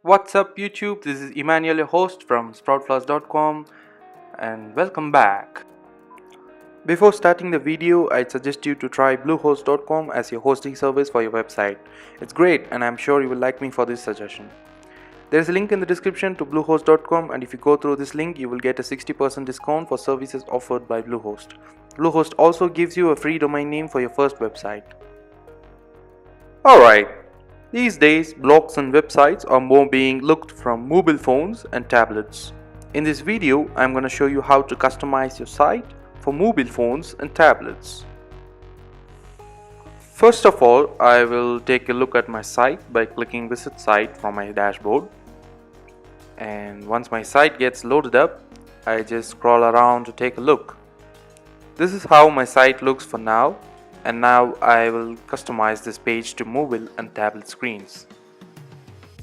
What's up YouTube? This is Emmanuel, your host from sproutflowers.com, and welcome back. Before starting the video, I'd suggest you to try bluehost.com as your hosting service for your website. It's great and I'm sure you will like me for this suggestion. There's a link in the description to bluehost.com, and if you go through this link you will get a 60% discount for services offered by Bluehost. Bluehost also gives you a free domain name for your first website. Alright. These days, blogs and websites are more being looked from mobile phones and tablets. In this video, I'm going to show you how to customize your site for mobile phones and tablets. First of all, I will take a look at my site by clicking Visit Site from my dashboard. And once my site gets loaded up, I just scroll around to take a look. This is how my site looks for now. And now I will customize this page to mobile and tablet screens.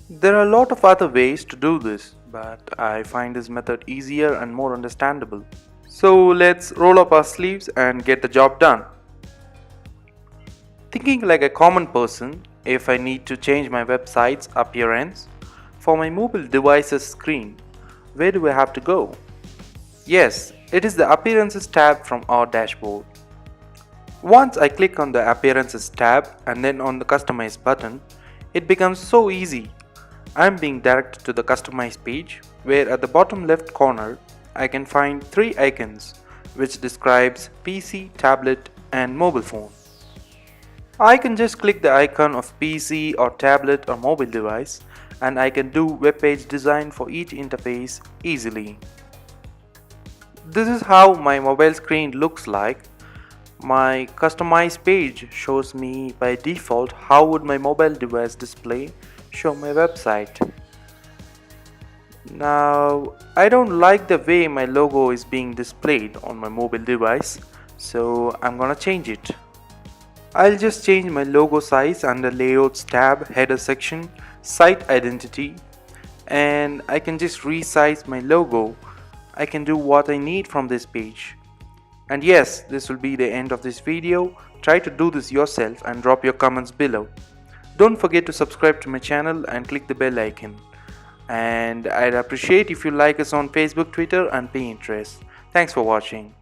There are a lot of other ways to do this, but I find this method easier and more understandable. So let's roll up our sleeves and get the job done. Thinking like a common person, if I need to change my website's appearance for my mobile device's screen, where do I have to go? Yes, it is the Appearances tab from our dashboard. Once I click on the Appearances tab and then on the Customize button, it becomes so easy. I'm being directed to the Customize page, where at the bottom left corner I can find 3 icons which describes PC, tablet and mobile phone. I can just click the icon of PC or tablet or mobile device and I can do web page design for each interface easily. This is how my mobile screen looks like. My customized page shows me by default how would my mobile device display show my website. Now I don't like the way my logo is being displayed on my mobile device, so I'm gonna change it. I'll just change my logo size under Layouts tab, Header section, Site Identity, and I can just resize my logo. I can do what I need from this page. And yes, this will be the end of this video. Try to do this yourself and drop your comments below. Don't forget to subscribe to my channel and click the bell icon. And I'd appreciate if you like us on Facebook, Twitter and Pinterest. Thanks for watching.